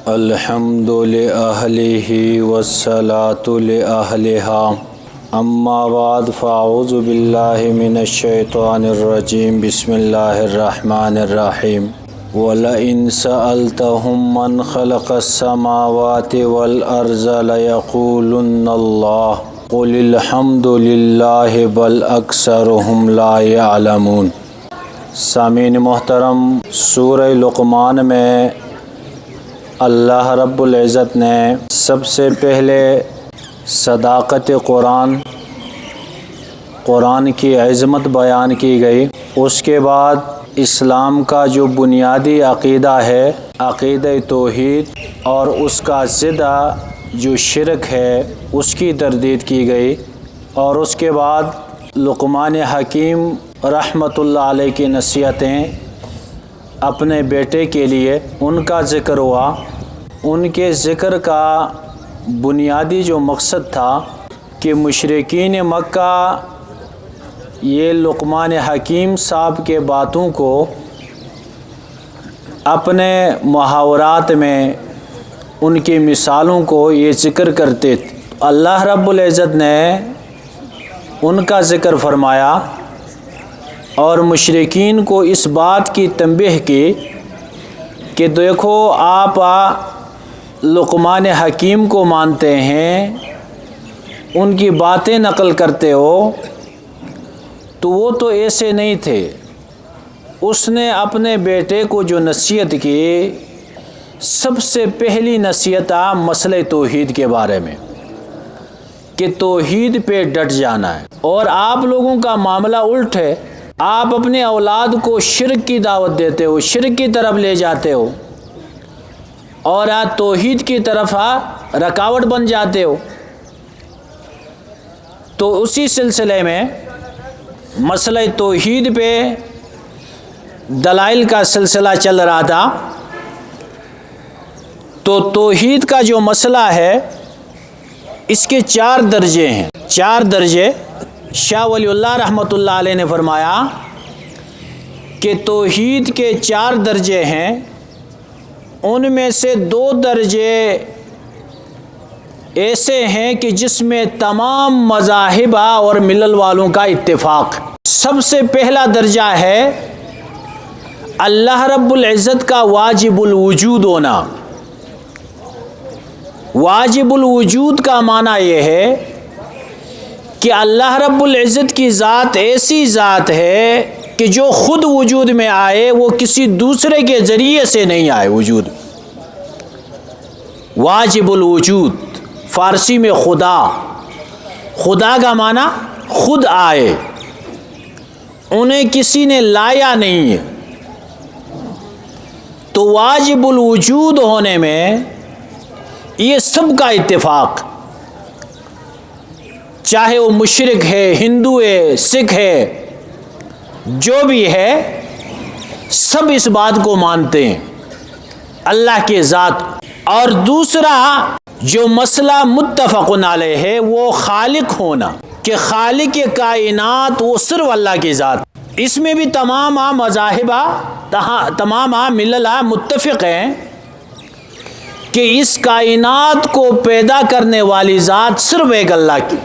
الحمد لأهله والصلاة لأهلها اما بعد فاعوذ باللہ من الشیطان الرجیم بسم اللہ الرحمن الرحیم وَلَئِن سَأَلْتَهُمْ مَنْ خَلَقَ السَّمَاوَاتِ وَالْأَرْضَ لَيَقُولُنَّ اللَّهُ قُلِ الْحَمْدُ لِلَّهِ بَلْ أَكْثَرُهُمْ لَا يَعْلَمُونَ۔ سامعین محترم، سورہ لقمان میں اللہ رب العزت نے سب سے پہلے صداقت قرآن کی عظمت بیان کی گئی، اس کے بعد اسلام کا جو بنیادی عقیدہ ہے عقیدہ توحید اور اس کا ضد جو شرک ہے اس کی تردید کی گئی، اور اس کے بعد لقمان حکیم رحمۃ اللہ علیہ کی نصیحتیں اپنے بیٹے کے لیے ان کا ذکر ہوا۔ ان کے ذکر کا بنیادی جو مقصد تھا کہ مشرکین مکہ یہ لقمان حکیم صاحب کے باتوں کو اپنے محاورات میں ان کی مثالوں کو یہ ذکر کرتے تھے۔ اللہ رب العزت نے ان کا ذکر فرمایا اور مشرکین کو اس بات کی تنبیہ کی کہ دیکھو آپ لقمان حکیم کو مانتے ہیں، ان کی باتیں نقل کرتے ہو، تو وہ تو ایسے نہیں تھے۔ اس نے اپنے بیٹے کو جو نصیحت کی، سب سے پہلی نصیحت مسئلہ توحید کے بارے میں کہ توحید پہ ڈٹ جانا ہے، اور آپ لوگوں کا معاملہ الٹ ہے۔ آپ اپنے اولاد کو شرک کی دعوت دیتے ہو، شرک کی طرف لے جاتے ہو، اور توحید کی طرف رکاوٹ بن جاتے ہو۔ تو اسی سلسلے میں مسئلہ توحید پہ دلائل کا سلسلہ چل رہا تھا۔ تو توحید کا جو مسئلہ ہے اس کے 4 درجے ہیں، 4 درجے۔ شاہ ولی اللہ رحمۃ اللہ علیہ نے فرمایا کہ توحید کے 4 درجے ہیں، ان میں سے 2 درجے ایسے ہیں کہ جس میں تمام مذاہب اور ملل والوں کا اتفاق۔ سب سے پہلا درجہ ہے اللہ رب العزت کا واجب الوجود ہونا۔ واجب الوجود کا معنی یہ ہے کہ اللہ رب العزت کی ذات ایسی ذات ہے کہ جو خود وجود میں آئے، وہ کسی دوسرے کے ذریعے سے نہیں آئے وجود۔ واجب الوجود فارسی میں خدا کا معنی خود آئے، انہیں کسی نے لایا نہیں ہے۔ تو واجب الوجود ہونے میں یہ سب کا اتفاق، چاہے وہ مشرک ہے، ہندو ہے، سکھ ہے، جو بھی ہے، سب اس بات کو مانتے ہیں اللہ کے ذات۔ اور دوسرا جو مسئلہ متفق علیہ ہے وہ خالق ہونا، کہ خالق کائنات وہ صرف اللہ کی ذات۔ اس میں بھی تمام مذاہب، تمام ملل متفق ہیں کہ اس کائنات کو پیدا کرنے والی ذات صرف ایک اللہ کی،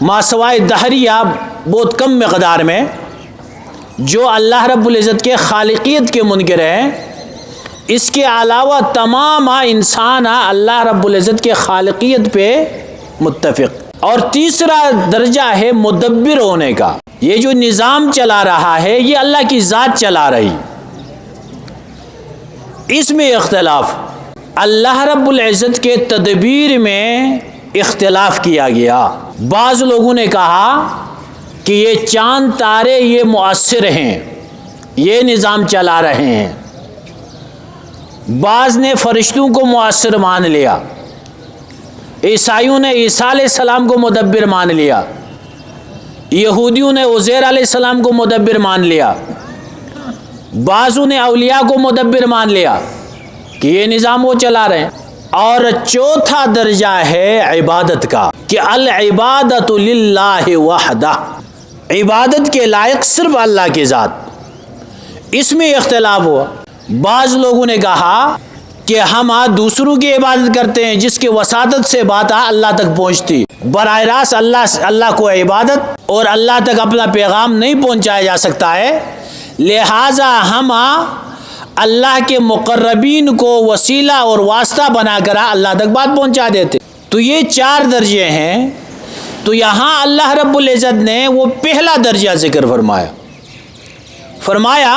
ماسوائے دہریہ بہت کم مقدار میں جو اللہ رب العزت کے خالقیت کے منکر ہیں۔ اس کے علاوہ تمام انسان اللہ رب العزت کے خالقیت پہ متفق۔ اور تیسرا درجہ ہے مدبر ہونے کا، یہ جو نظام چلا رہا ہے یہ اللہ کی ذات چلا رہی، اس میں اختلاف۔ اللہ رب العزت کے تدبیر میں اختلاف کیا گیا۔ بعض لوگوں نے کہا کہ یہ چاند تارے یہ مؤثر ہیں، یہ نظام چلا رہے ہیں۔ بعض نے فرشتوں کو مؤثر مان لیا، عیسائیوں نے عیسیٰ علیہ السلام کو مدبر مان لیا، یہودیوں نے عزیر علیہ السلام کو مدبر مان لیا، بعضوں نے اولیاء کو مدبر مان لیا کہ یہ نظام وہ چلا رہے ہیں۔ اور چوتھا درجہ ہے عبادت کا، کہ العبادت للہ وحدہ، عبادت کے لائق صرف اللہ کی ذات۔ اس میں اختلاف ہوا۔ بعض لوگوں نے کہا کہ ہم دوسروں کی عبادت کرتے ہیں جس کے وساطت سے بات اللہ تک پہنچتی، براہ راست اللہ کو عبادت اور اللہ تک اپنا پیغام نہیں پہنچایا جا سکتا ہے، لہٰذا ہم اللہ کے مقربین کو وسیلہ اور واسطہ بنا کر اللہ تک بات پہنچا دیتے۔ تو یہ 4 درجے ہیں، تو یہاں اللہ رب العزت نے وہ پہلا درجہ ذکر فرمایا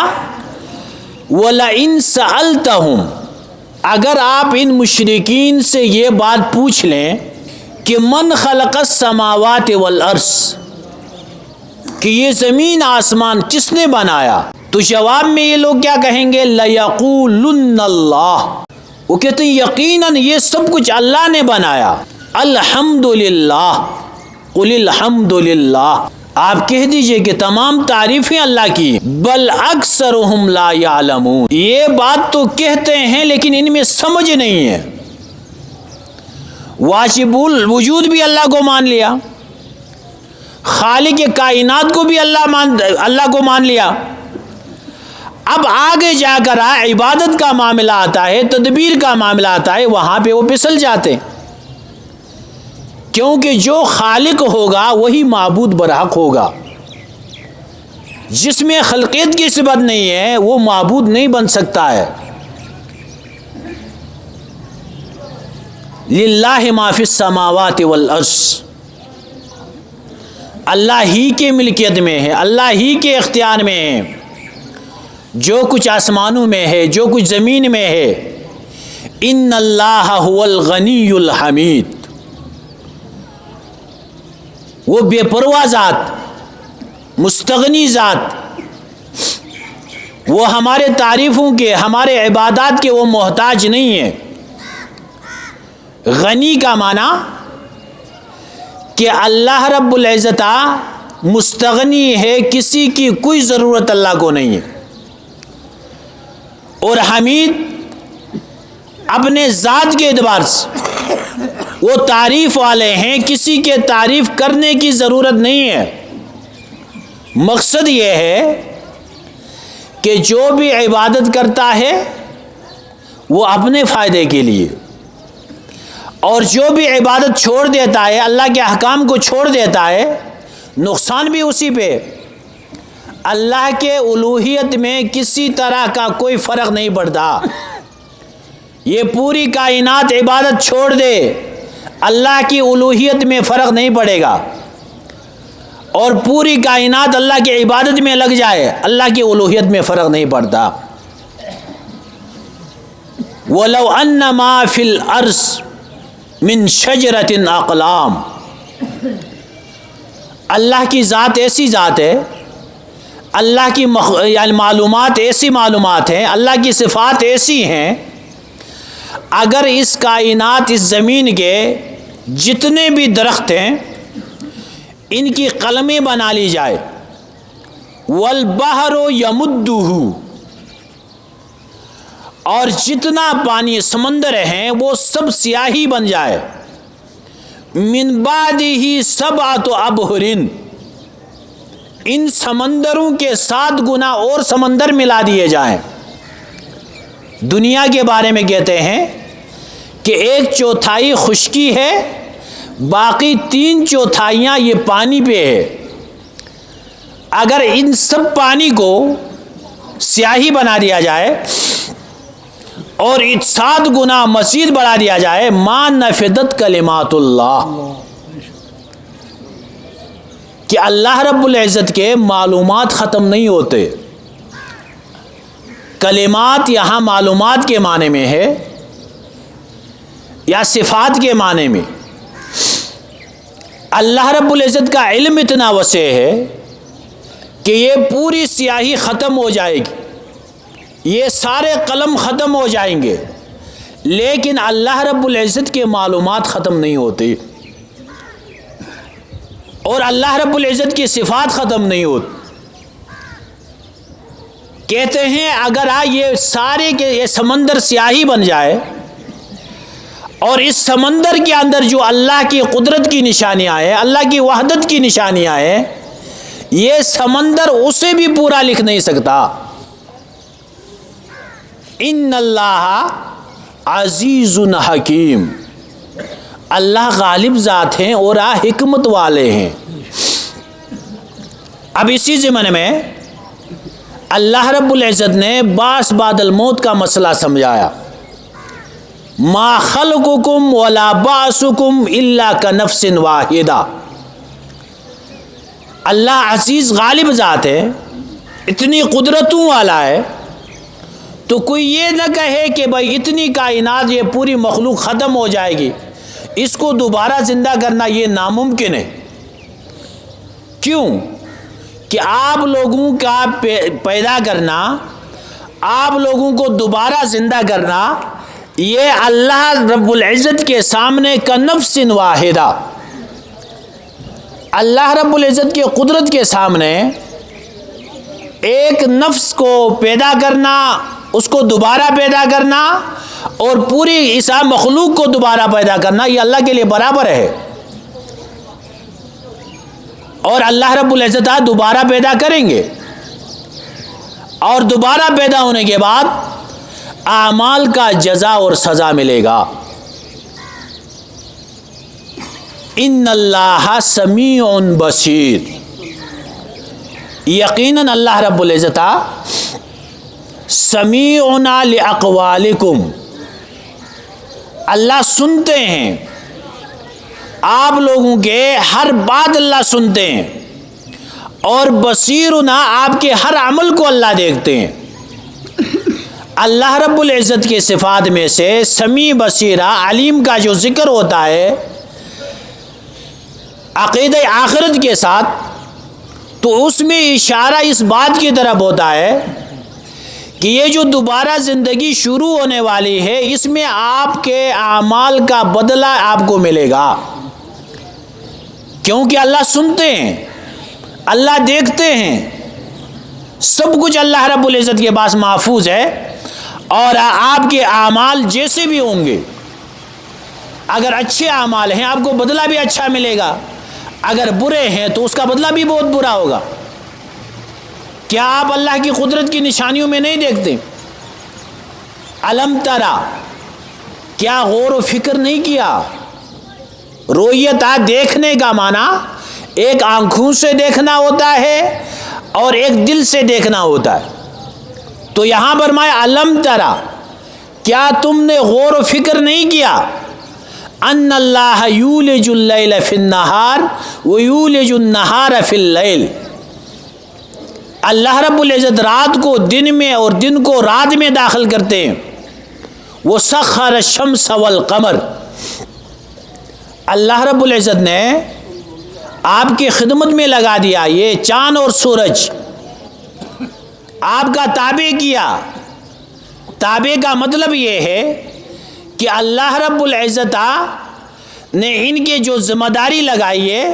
وَلَئِن سَأَلْتَهُمْ، اگر آپ ان مشرکین سے یہ بات پوچھ لیں کہ من خلق السماوات والارض، کہ یہ زمین آسمان کس نے بنایا، تو جواب میں یہ لوگ کیا کہیں گے؟ لَيَقُولُنَّ اللَّهُ، وہ کہتے ہیں یقیناً یہ سب کچھ اللہ نے بنایا۔ الحمدللہ، قُلِ الحمدللہ، آپ کہہ دیجئے کہ تمام تعریفیں اللہ کی، بل اکثرہم لا یعلمون، یہ بات تو کہتے ہیں لیکن ان میں سمجھ نہیں ہے۔ واجب الوجود بھی اللہ کو مان لیا، خالق کائنات کو بھی اللہ کو مان لیا، اب آگے جا کر عبادت کا معاملہ آتا ہے، تدبیر کا معاملہ آتا ہے، وہاں پہ وہ پھسل جاتے، کیونکہ جو خالق ہوگا وہی معبود برحق ہوگا۔ جس میں خلقیت کی صفت نہیں ہے وہ معبود نہیں بن سکتا ہے۔ للہ ما فی السماوات والارض، اللہ ہی کے ملکیت میں ہے، اللہ ہی کے اختیار میں ہے، جو کچھ آسمانوں میں ہے، جو کچھ زمین میں ہے۔ ان اللہ هو الغنی الحمید، وہ بے پرواہ ذات، مستغنی ذات، وہ ہمارے تعریفوں کے، ہمارے عبادات کے وہ محتاج نہیں ہے۔ غنی کا معنی کہ اللہ رب العزت مستغنی ہے، کسی کی کوئی ضرورت اللہ کو نہیں ہے، اور حمید اپنے ذات کے اعتبار سے وہ تعریف والے ہیں، کسی کے تعریف کرنے کی ضرورت نہیں ہے۔ مقصد یہ ہے کہ جو بھی عبادت کرتا ہے وہ اپنے فائدے کے لیے، اور جو بھی عبادت چھوڑ دیتا ہے، اللہ کے احکام کو چھوڑ دیتا ہے، نقصان بھی اسی پہ۔ اللہ کے الوہیت میں کسی طرح کا کوئی فرق نہیں پڑتا، یہ پوری کائنات عبادت چھوڑ دے، اللہ کی الوہیت میں فرق نہیں پڑے گا، اور پوری کائنات اللہ کی عبادت میں لگ جائے، اللہ کی الوہیت میں فرق نہیں پڑتا۔ وَلَوْ أَنَّ مَا فِي الْأَرْضِ مِن شَجَرَةٍ أَقْلَامٍ، اللہ کی ذات ایسی ذات ہے، اللہ کی یعنی معلومات ایسی معلومات ہیں، اللہ کی صفات ایسی ہیں، اگر اس کائنات، اس زمین کے جتنے بھی درخت ہیں ان کی قلمیں بنا لی جائے، وَالْبَحْرُ يَمُدُّهُ، اور جتنا پانی سمندر ہیں وہ سب سیاہی بن جائے، مِن بَعْدِهِ سَبْعَةُ أَبْحُرٍ، ان سمندروں کے 7 گنا اور سمندر ملا دیے جائیں۔ دنیا کے بارے میں کہتے ہیں کہ 1/4 خشکی ہے، باقی 3/4 یہ پانی پہ ہے۔ اگر ان سب پانی کو سیاہی بنا دیا جائے اور 7 گنا مزید بڑھا دیا جائے، ما نفدت کلمات اللہ، کہ اللہ رب العزت کے معلومات ختم نہیں ہوتے۔ کلمات یہاں معلومات کے معنی میں ہے یا صفات کے معنی میں۔ اللہ رب العزت کا علم اتنا وسیع ہے کہ یہ پوری سیاہی ختم ہو جائے گی، یہ سارے قلم ختم ہو جائیں گے، لیکن اللہ رب العزت کے معلومات ختم نہیں ہوتی، اور اللہ رب العزت کی صفات ختم نہیں ہوتی۔ کہتے ہیں اگر یہ سارے کے یہ سمندر سیاہی بن جائے اور اس سمندر کے اندر جو اللہ کی قدرت کی نشانیاں ہیں، اللہ کی وحدت کی نشانیاں ہیں، یہ سمندر اسے بھی پورا لکھ نہیں سکتا۔ ان اللہ عزیز حکیم، اللہ غالب ذات ہیں اور حکمت والے ہیں۔ اب اسی ضمن میں اللہ رب العزت نے بعث بعد الموت کا مسئلہ سمجھایا۔ ما خلقکم ولا بعثکم الا کنفس واحدہ۔ اللہ عزیز غالب ذات ہے، اتنی قدرتوں والا ہے، تو کوئی یہ نہ کہے کہ بھائی اتنی کائنات، یہ پوری مخلوق ختم ہو جائے گی، اس کو دوبارہ زندہ کرنا یہ ناممکن ہے۔ کیوں کہ آپ لوگوں کا پیدا کرنا، آپ لوگوں کو دوبارہ زندہ کرنا، یہ اللہ رب العزت کے سامنے کا نفس واحدہ، اللہ رب العزت کی قدرت کے سامنے ایک نفس کو پیدا کرنا، اس کو دوبارہ پیدا کرنا اور پوری اس مخلوق کو دوبارہ پیدا کرنا، یہ اللہ کے لیے برابر ہے۔ اور اللہ رب العزت دوبارہ پیدا کریں گے، اور دوبارہ پیدا ہونے کے بعد اعمال کا جزا اور سزا ملے گا۔ ان اللہ سمیع بصیر، یقیناً اللہ رب العزت سمیع لاقوالکم، اللہ سنتے ہیں آپ لوگوں کے ہر بات، اللہ سنتے ہیں، اور بصیرنا، آپ کے ہر عمل کو اللہ دیکھتے ہیں۔ اللہ رب العزت کی صفات میں سے سمیع بصیرہ علیم کا جو ذکر ہوتا ہے عقیدہ آخرت کے ساتھ، تو اس میں اشارہ اس بات کی طرف ہوتا ہے کہ یہ جو دوبارہ زندگی شروع ہونے والی ہے، اس میں آپ کے اعمال کا بدلہ آپ کو ملے گا، کیونکہ اللہ سنتے ہیں، اللہ دیکھتے ہیں، سب کچھ اللہ رب العزت کے پاس محفوظ ہے، اور آپ کے اعمال جیسے بھی ہوں گے، اگر اچھے اعمال ہیں آپ کو بدلہ بھی اچھا ملے گا، اگر برے ہیں تو اس کا بدلہ بھی بہت برا ہوگا۔ کیا آپ اللہ کی قدرت کی نشانیوں میں نہیں دیکھتے؟ الم ترا، کیا غور و فکر نہیں کیا؟ رویت دیکھنے کا معنی ایک آنکھوں سے دیکھنا ہوتا ہے اور ایک دل سے دیکھنا ہوتا ہے، تو یہاں فرمایا الم ترا، کیا تم نے غور و فکر نہیں کیا؟ ان اللہ یولج اللیل فی النہار ویولج النہار فی اللیل، اللہ رب العزت رات کو دن میں اور دن کو رات میں داخل کرتے ہیں۔ وسخر الشمس والقمر، اللہ رب العزت نے آپ کی خدمت میں لگا دیا یہ چاند اور سورج، آپ کا تابع کیا۔ تابع کا مطلب یہ ہے کہ اللہ رب العزت نے ان کے جو ذمہ داری لگائی ہے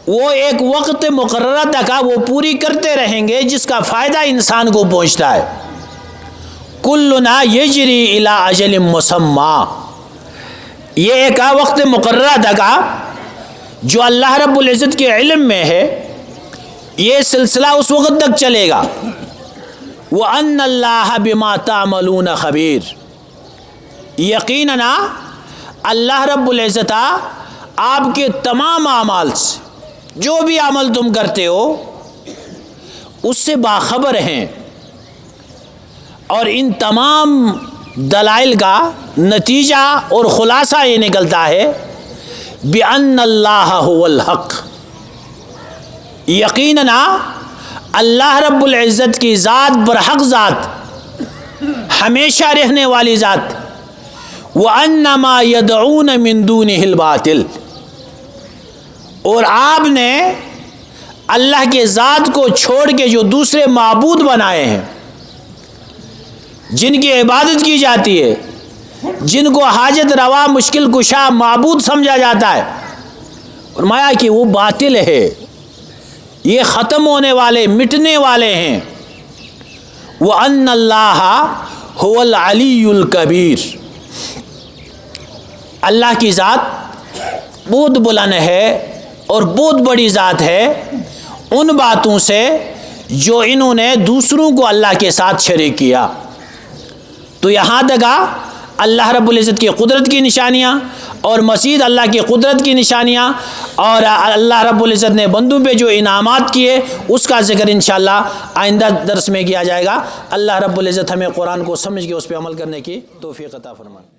وہ ایک وقت مقررہ تک وہ پوری کرتے رہیں گے، جس کا فائدہ انسان کو پہنچتا ہے۔ کلنا یجری الی اجل مسمی، یہ ایک وقت مقررہ تک جو اللہ رب العزت کے علم میں ہے، یہ سلسلہ اس وقت تک چلے گا۔ وَأَنَّ اللَّهَ بِمَا تَعْمَلُونَ خَبِيرٌ، یقیناً اللہ رب العزت آپ کے تمام اعمال سے، جو بھی عمل تم کرتے ہو اس سے باخبر ہیں، اور ان تمام دلائل کا نتیجہ اور خلاصہ یہ نکلتا ہے بِأَنَّ اللَّهَ هُوَ الْحَقُّ، یقیناً اللہ رب العزت کی ذات برحق ذات، ہمیشہ رہنے والی ذات، وَأَنَّ مَا يَدْعُونَ مِن دُونِهِ الْبَاطِلُ، اور آپ نے اللہ کے ذات کو چھوڑ کے جو دوسرے معبود بنائے ہیں، جن کی عبادت کی جاتی ہے، جن کو حاجت روا مشکل کشا معبود سمجھا جاتا ہے، فرمایا کہ وہ باطل ہے، یہ ختم ہونے والے مٹنے والے ہیں۔ وَأَنَّ اللَّهَ هُوَ الْعَلِيُّ الْكَبِيرُ، اللہ کی ذات بہت بلند ہے اور بہت بڑی ذات ہے ان باتوں سے جو انہوں نے دوسروں کو اللہ کے ساتھ شریک کیا۔ تو یہاں تک اللہ رب العزت کی قدرت کی نشانیاں اور مزید اللہ کی قدرت کی نشانیاں اور اللہ رب العزت نے بندوں پہ جو انعامات کیے اس کا ذکر انشاءاللہ آئندہ درس میں کیا جائے گا۔ اللہ رب العزت ہمیں قرآن کو سمجھ کے اس پہ عمل کرنے کی توفیق عطا فرمائے۔